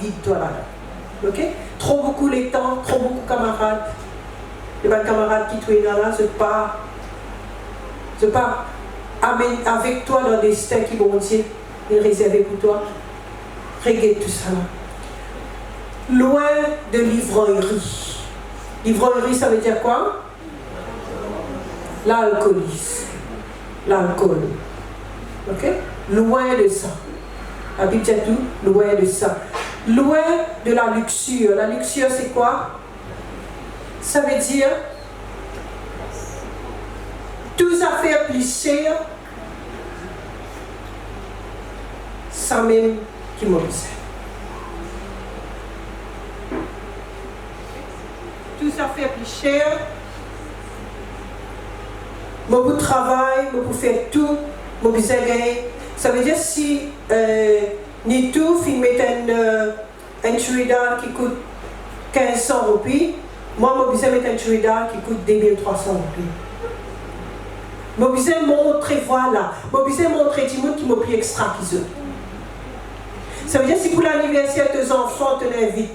guide-toi là. Ok? Trop beaucoup les temps, trop beaucoup de camarades. Il y a des camarades qui tuent là, c'est pas avec toi dans des destins qui vont dire, il est réservé pour toi. Regarde tout ça là. Loin de l'ivrognerie. L'ivrognerie, ça veut dire quoi? L'alcoolisme. L'alcool. Ok? Loin de ça. La Bible dit tout, loin de ça. Loin de la luxure. La luxure, c'est quoi? Ça veut dire toutes affaires plus chères, ça même qui m'observe. Toutes affaires plus chères, mon bout de travail, mon pour faire tout, mon besoin gagner. Ça veut dire si ni tout, il met un churidar qui coûte 1500 roupies, moi, mon besoin mettre un churidar qui coûte 2300 roupies. Mon besoin montrer, voilà, mon besoin montrer du monde qui m'a pris extra qu'ils ont. Ça veut dire si pour l'anniversaire de tes enfants, tu l'invites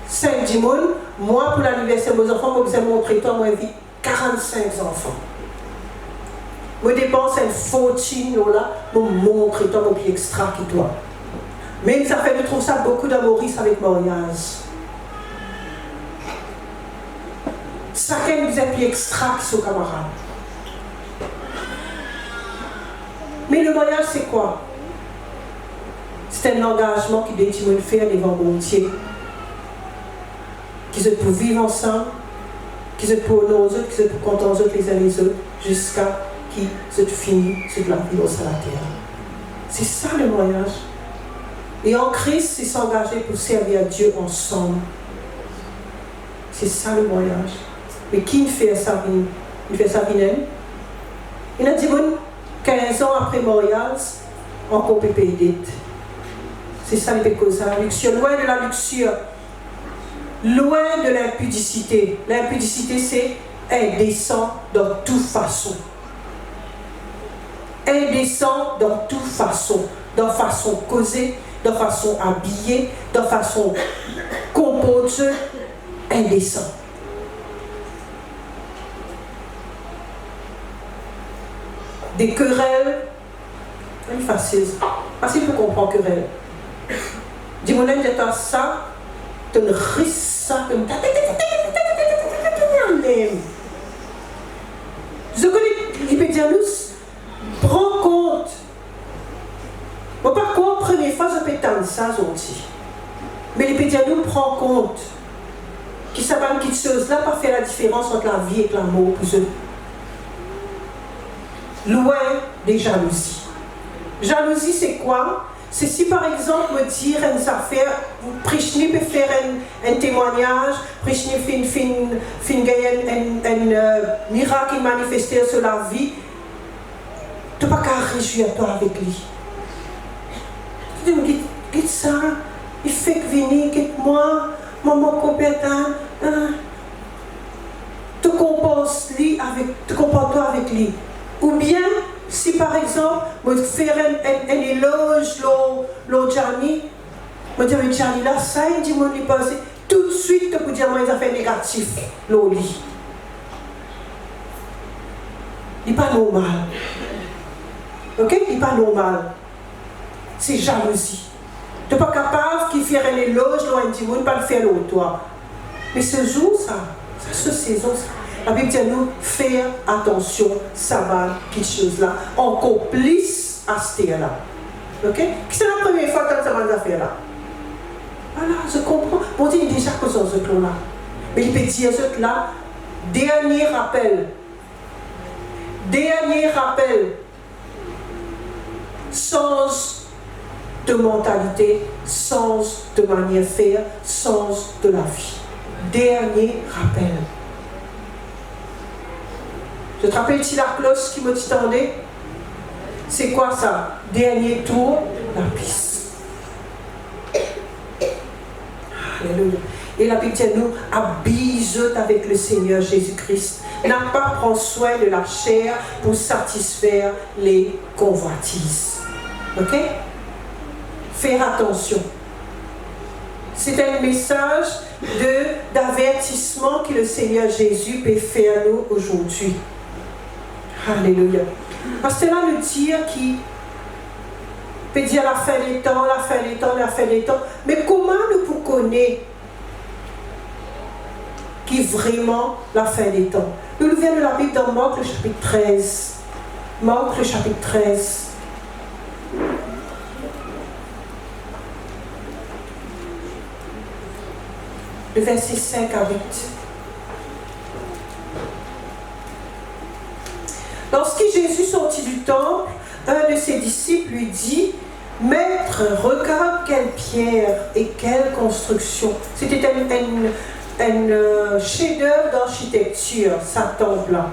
5 du monde, moi pour l'anniversaire de mes enfants, mon besoin montrer toi, moi invite 45 enfants. Je dépense une fortune là, pour montrer toi, mon pied extra qui toi. Même ça fait, je trouve ça beaucoup d'amorisme avec mariage. Chacun nous a pied extra qui sont camarades. Mais le mariage, c'est quoi? C'est un engagement qui doit être fait devant mon Dieu. Qui se pour vivre ensemble, qui se pour honorer aux autres, qui se pour contenter aux autres les uns les autres, jusqu'à qui se finit sur la vie sur la terre. C'est ça le mariage. Et en Christ, c'est s'engager pour servir Dieu ensemble. C'est ça le mariage. Mais qui fait ça? Il fait ça bien. Il a dit, bon, 15 ans après le mariage, encore peut payer. C'est ça les causes. La luxure, loin de la luxure, loin de l'impudicité. L'impudicité, c'est indécent dans toute façon. Indécent dans toute façon. Dans façon causée, dans façon habillée, dans façon composée, indécent. Des querelles, c'est facile. Facile pour comprendre querelle. Dis-moi, j'ai ça, tu ne risques ça, tu ne je connais l'hypédianus, prends compte. Moi, par contre, première fois, je peux t'en ça, gentil. Mais l'hypédianus prend compte qui savent quelque chose là, pas faire la différence entre la vie et l'amour pour eux. Loin des jalousies. Jalousie, c'est quoi? C'est si par exemple, me dire une affaire, Prishni peut faire un témoignage, Prishni fait un miracle manifesté sur la vie, tu n'as pas qu'à réjouir toi avec lui. Tu me dis, quitte ça, il fait que venir, quitte moi, maman compétent, tu comportes-toi avec lui. Ou bien, si par exemple, je fais un éloge, l'autre Gianni, je dis, mais Gianni, là, ça, il dit, moi, il passe, tout de suite, tu peux dire, moi, il a fait négatif, l'autre lit. Il n'est pas normal. Ok? Il n'est pas normal. C'est jalousie. Tu n'es pas capable de faire un éloge, l'autre dit, moi, il ne pas le faire l'autre, toi. Mais ce jour, ça, ce saison, ça. La Bible dit à nous faire attention, ça va, quelque chose là. On complice à ce là. Ok? C'est la première fois que ça va faire là. Voilà, je comprends. Bon, il dit déjà que c'est ce là. Mais il peut dire ce là, dernier rappel. Dernier rappel. Change de mentalité, change de manière de faire, change de la vie. Dernier rappel. Je te rappelle si la cloche qui me tendait, c'est quoi ça? Dernier tour, la piste. Alléluia. Et la Bible dit nous, habille avec le Seigneur Jésus-Christ. N'a pas prendre soin de la chair pour satisfaire les convoitises. Ok? Faire attention. C'est un message d'avertissement que le Seigneur Jésus peut faire à nous aujourd'hui. Alléluia. Parce que là, le dire qui peut dire la fin des temps, la fin des temps, la fin des temps. Mais comment nous pouvons connaître qui est vraiment la fin des temps? Nous venons de la Bible dans Marc le chapitre 13. Marc le chapitre 13. Le verset 5 à 8. Lorsque Jésus sortit du temple, un de ses disciples lui dit: Maître, regarde quelle pierre et quelle construction. C'était un chef-d'œuvre d'architecture, sa temple-là.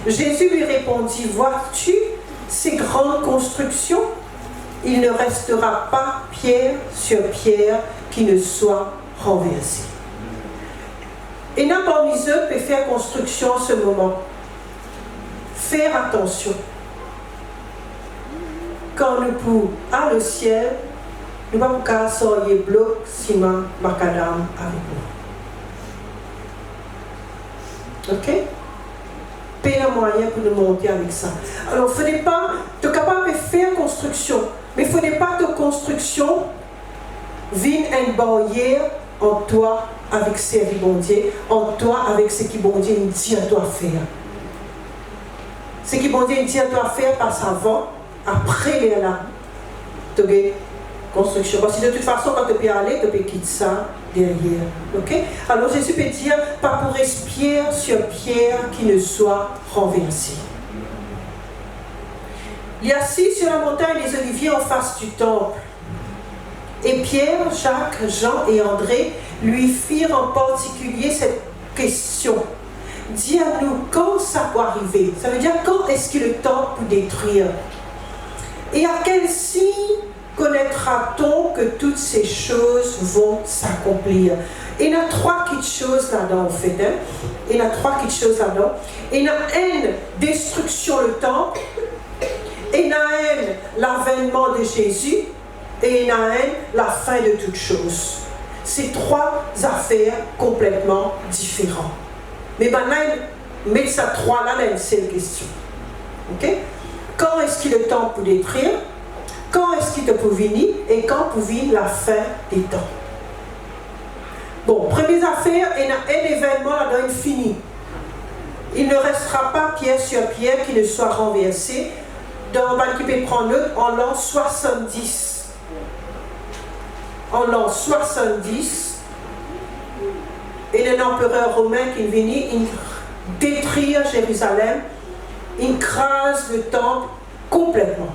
Jésus lui répondit: Vois-tu ces grandes constructions? Il ne restera pas pierre sur pierre qui ne soit renversée. Et n'importe eux peut faire construction en ce moment. Faire attention. Quand nous pouvons à le ciel, nous ne pouvons pas sortir bloc, ciment, macadam avec nous. Ok? Payer un moyen pour nous monter avec ça. Alors, il ne faut pas, tu es capable de faire construction, mais il ne faut pas que construction vienne une barrière en toi avec ce qui bon Dieu, en toi avec ce qui bon Dieu dit à toi faire. Ce qui bon Dieu dit à toi faire passe avant, après il est là. Tu as construction. Parce que de toute façon, quand tu peux aller, tu peux quitter ça derrière. Ok? Alors Jésus peut dire, pas pour pierre sur pierre qui ne soit renversée. Il y a assis sur la montagne des Oliviers en face du temple. Et Pierre, Jacques, Jean et André lui firent en particulier cette question. Dis à nous quand ça va arriver. Ça veut dire quand est-ce que le temps peut détruire? Et à quel signe connaîtra-t-on que toutes ces choses vont s'accomplir? Il y a trois petites choses là-dedans en fait. Hein? Il y a trois petites choses là-dedans. Il y a une destruction le temple. Il y a une l'avènement de Jésus. Et il y a une la fin de toutes choses. C'est trois affaires complètement différentes. Mais maintenant, mettre ça trois là, là, c'est une question. Ok? Quand est-ce que le temps peut détruire? Quand est-ce qu'il peut venir? Et quand peut venir la fin des temps? Bon, première affaire, il y a un événement là-dedans infini. Il ne restera pas pierre sur pierre qui ne soit renversé. Dans le qui peut prendre note, en l'an 70. En l'an 70, et l'empereur romain qui est venu, il détruire Jérusalem, il crase le temple complètement.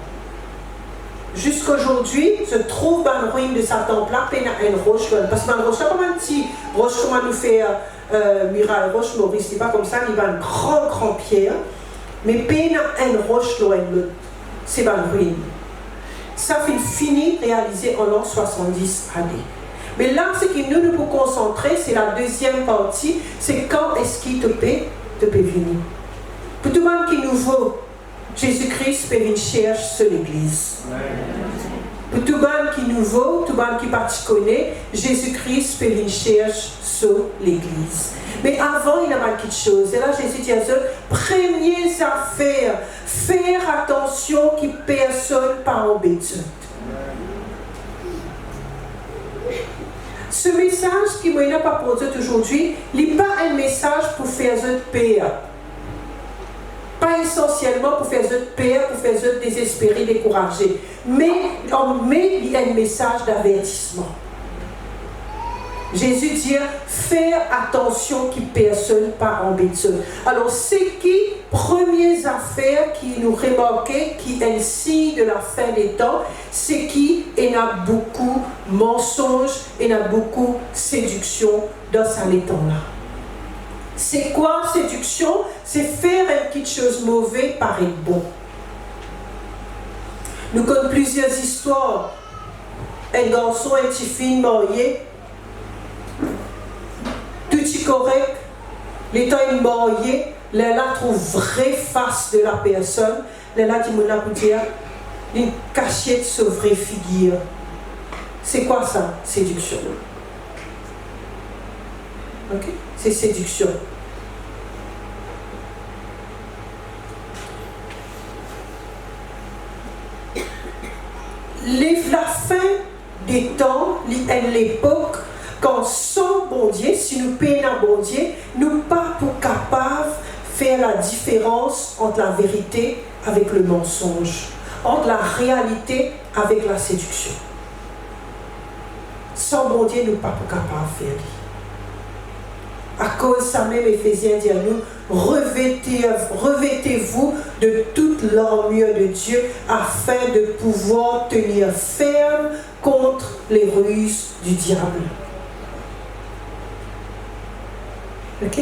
Jusqu'aujourd'hui, se trouve dans la ruine de sa temple-là, il y a une roche, parce que dans la roche, c'est comme un petit roche, comment nous fait Muraille Roche Maurice, c'est pas comme ça, il y a une grande pierre, mais il y a une roche loin de l'autre, c'est dans la ruine. Ça fait fini réalisé en l'an 70 AD. Mais là, ce que nous pouvons concentrer, c'est la deuxième partie, c'est quand est-ce qu'il te peut venir. Pour tout le monde qui est nouveau, Jésus-Christ peut venir chercher sur l'église. Pour tout le monde qui est nouveau, tout le monde qui connaît, Jésus-Christ peut venir chercher sur l'église. Mais avant, il y a pas quelque chose. Et là, Jésus dit à eux, première affaire, faire attention que personne pas embêté. Ce message qui m'a pas pour eux aujourd'hui, il n'est pas un message pour faire eux peur. Pas essentiellement pour faire eux peur, pour faire eux désespérer, décourager. Mais il y a un message d'avertissement. Jésus dit, faire attention que personne pas embêté. Alors, c'est qui, premières affaires qui nous remarquent, qui est un signe de la fin des temps, c'est qui, il y a beaucoup de mensonges, il y a beaucoup de séduction dans ce temps-là. C'est quoi séduction? C'est faire une petite chose mauvaise paraître bon. Nous connaissons plusieurs histoires. Un garçon, un petit fille marié, tout est correct, l'état est marié, là trouve vraie face de la personne, là dit mon pour dire une cachette sur vraie figure. C'est quoi ça? Séduction. Ok? C'est séduction. La fin des temps, l'époque, quand son bon Dieu, si nous payons un bon Dieu, nous pas pour capables de faire la différence entre la vérité avec le mensonge, entre la réalité avec la séduction. Sans bon Dieu, nous pas pour capables de faire. À cause de ça même, Éphésiens dit à nous, revêtez-vous de toute l'armure de Dieu afin de pouvoir tenir ferme contre les ruses du diable. Ok?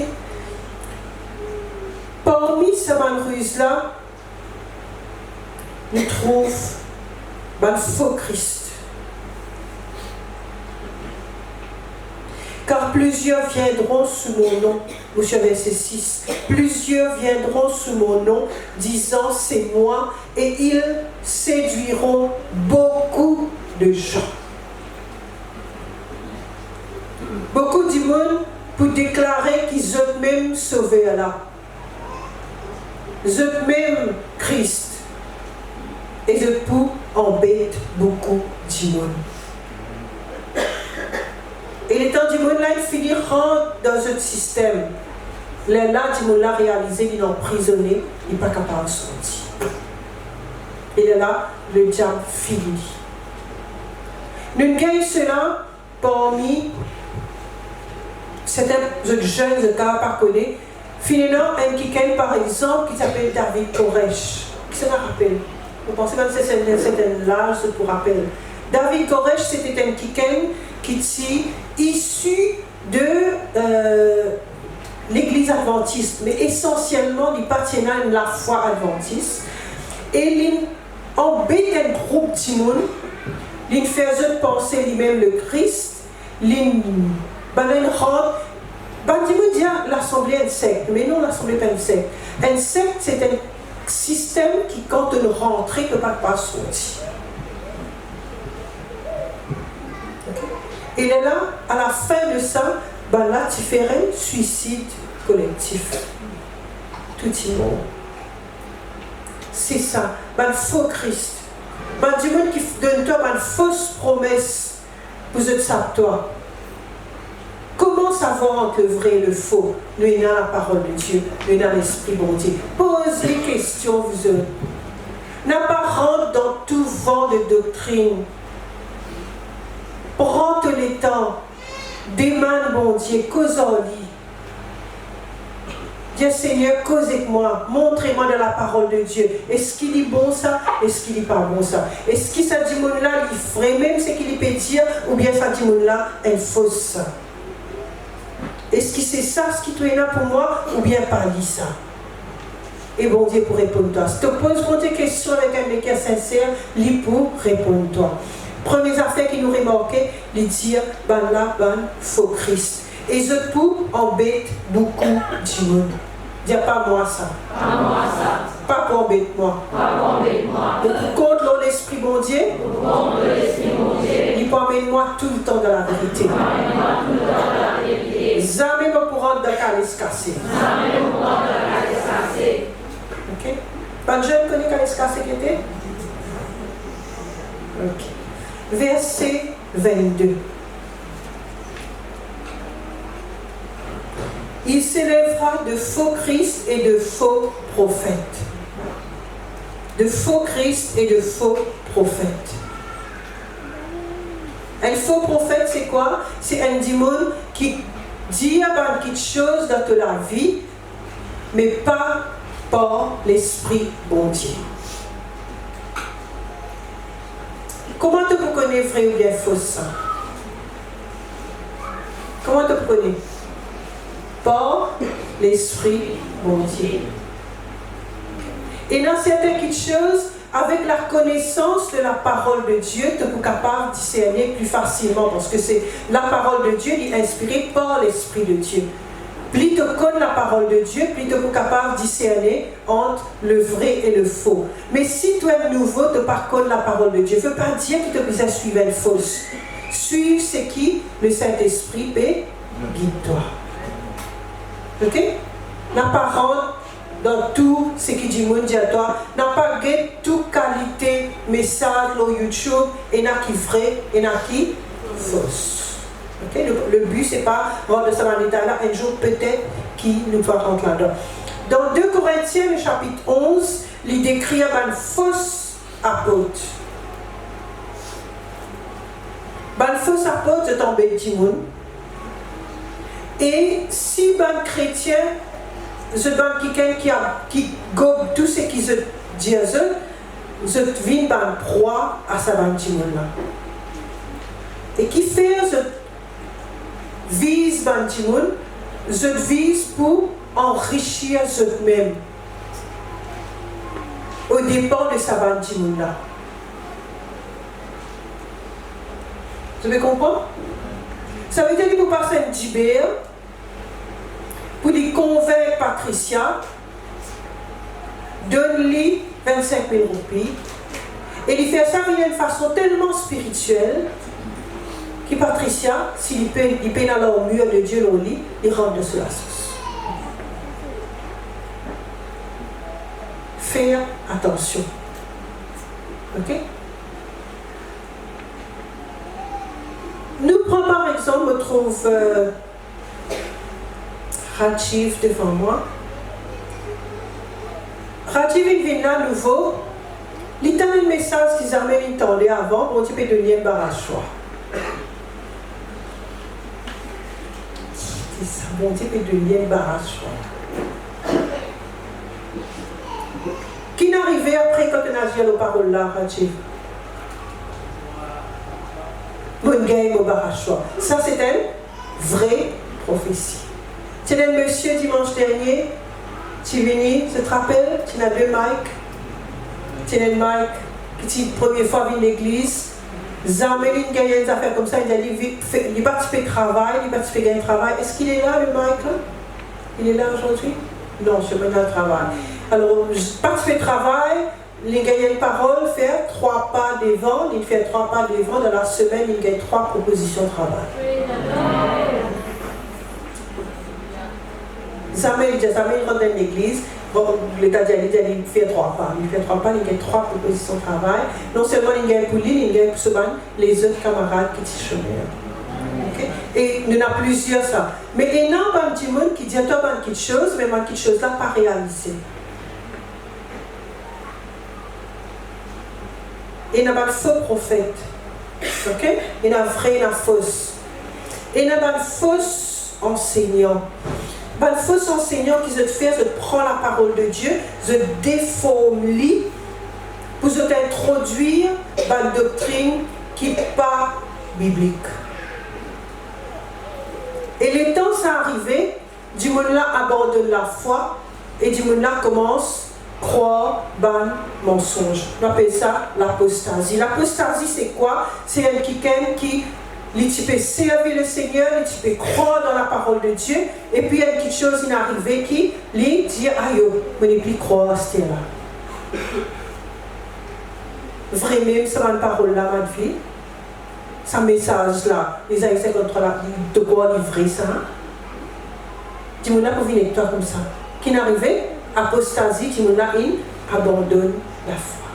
Parmi ces ruses-là, nous trouvons un faux Christ. Car plusieurs viendront sous mon nom, verset 6, plusieurs viendront sous mon nom, disant c'est moi, et ils séduiront beaucoup de gens. Beaucoup de monde pour déclarer qu'ils ont même sauvé Allah. Ils ont même Christ. Et de pour embête beaucoup de monde. Et les temps du monde là, il finit rentre dans un système. Là, du monde là réalisé qu'il est emprisonné, il n'est pas capable de sortir. Et là, le diable finit. Nous gagnons cela parmi certains jeunes de cas pas connus. Finalement, un qui par exemple qui s'appelle David Koresh. Qui se rappelle? Vous pensez que c'est un âge pour rappel. David Koresh, c'était un qui est issu de l'église adventiste, mais essentiellement du partenariat de la foi adventiste. Et il embête un groupe de monde, il faisait penser lui-même le Christ, il rentre. Dis-moi dire l'assemblée est une secte, mais non, l'assemblée n'est pas une secte. Une secte, c'est un système qui, quand on rentre, ne peut pas sortir. Et là, à la fin de ça, là, tu ferais un suicide collectif. Tout le monde. C'est ça. Le faux Christ. Du monde qui donne toi une fausse promesse pour te toi. Comment savoir entre le vrai et le faux? Nous avons la parole de Dieu, nous avons l'Esprit bon Dieu. Posez les questions, vous autres. N'a pas rentre dans tout vent de doctrine. Prends les temps, demande bon Dieu, cause en lit. Dis Seigneur, cause avec moi, montrez-moi de la parole de Dieu. Est-ce qu'il est bon ça? Est-ce qu'il n'est pas bon ça? Est-ce que ça dit mon là, il ferait même ce qu'il peut dire, ou bien ça dit mon là, elle fausse ça? Est-ce que c'est ça ce qui est là pour moi, ou bien pas dit ça? Et bon Dieu pour répondre toi. Si tu poses des questions avec un cœur sincère, il pour répondre toi. Première affaire qui nous remarquait, les dire, faux Christ. Et je pour embête beaucoup du monde. Dis pas moi ça. Pas moi ça. Pas pour embêter moi. Pas pour embêter moi. Pour contre l'esprit bon Dieu. Pour contre l'esprit bon Dieu. Il peut amener moi tout le temps dans la vérité. Emmène-moi tout le temps dans la vérité. Jamais me pour rendre de calice cassé. Jamais me pour rendre de calice cassé. Ok. Pas de jeune connaît calice cassé qui était? Ok. Verset 22. Il s'élèvera de faux Christ et de faux prophètes. De faux Christ et de faux prophètes. Un faux prophète, c'est quoi? C'est un démon qui dit quelque chose dans la vie, mais pas par l'Esprit bon Dieu. Comment tu connais vrai ou bien faux ça? Comment tu connais? Par l'Esprit bon Dieu. Et dans certaines choses, avec la connaissance de la parole de Dieu, tu es capable de discerner plus facilement parce que c'est la parole de Dieu qui est inspirée par l'Esprit de Dieu. Plus tu connais la parole de Dieu, plus tu es capable de discerner entre le vrai et le faux. Mais si tu es nouveau, tu ne connais pas la parole de Dieu. Je ne veux pas dire que tu es besoin de suivre une fausse. Suivre ce qui le Saint-Esprit peut guide-toi. Ok? N'a pas rentre dans tout ce qui dit monde dit à toi. N'a pas guette toute qualité message sur YouTube et n'a qui vrai et n'a qui fausse. Ok? Le but c'est pas rendre de Samaritain là un jour peut-être qui nous va rentrer là-dedans. Dans 2 Corinthiens, le chapitre 11, il décrit un fausse apôtre. Un faux apôtre est tombé de monde. Et si un chrétien, c'est quelqu'un qui gobe tout ce qui se dit à eux, je vient par proie à sa monde là. Et qui fait, je vise ban monde, je vise pour enrichir eux-mêmes au dépend de sa ban là. Vous avez compris? Ça veut dire qu'il faut passer un dibère pour lui convaincre Patricia, donne-lui 25 000 roupies, et lui faire ça d'une façon tellement spirituelle que Patricia, s'il paye dans leur mur de Dieu au lit, il rentre de la sauce. Faire attention. Ok? Nous prenons par exemple, je trouve Rajiv devant moi. Rajiv il vient là nouveau. Il a un message qu'ils avaient entendu avant, on type de lien barachois. C'est un bon type de lien barachois. Qui n'arrivait après quand on a dit aux paroles là, Rajiv? Bonne game au barachois. Ça, c'est une vraie prophétie. C'est un monsieur dimanche dernier, tu es venu, tu te rappelles, tu as 2 Mike. Tu as un Mike qui, la première fois, vient à l'église. Zaméline gagne des affaires comme ça, il a dit, il participe au travail, il participe au travail. Est-ce qu'il est là, le Mike, là? Il est là aujourd'hui? Non, je suis maintenant au travail. Alors, je participe au travail. Il gagne une parole, faire 3 pas devant, il fait 3 pas devant, dans la semaine, il gagne 3 propositions de travail. Samuel rentre dans l'église, l'état dit, il fait 3 pas, il fait 3 pas, il gagne 3 propositions de travail. Non seulement il gagne pour lui, il gagne pour les autres camarades qui sont chômeurs. Okay? Et il y en a plusieurs ça. Mais il y a un petit monde qui dit, toi, quelque chose, mais quelque chose là pas réalisé. Il y a un faux prophète. Okay? Il y a un vrai, il y a un faux. Il y a un faux enseignant. Un faux enseignant qui se fait, je prends la parole de Dieu, je déforme lui pour se introduire dans une doctrine qui n'est pas biblique. Et les temps sont arrivés, du monde-là abandonne la foi et du monde-là commence à croire dans le mensonge. On appelle ça l'apostasie. L'apostasie, c'est quoi? C'est quelqu'un qui peut servir le Seigneur, il peut croire dans la parole de Dieu, et puis il y a quelque chose qui est arrivé qui lui dit, aïe, je ne peux plus croire à ce là. Vraiment, c'est une parole là, ma fille. Ce message là, les années 53 là, de quoi livrer ça? Dis-moi, pour venir avec toi comme ça. Qui est arrivé? Apostasie, dis-moi, il abandonne la foi.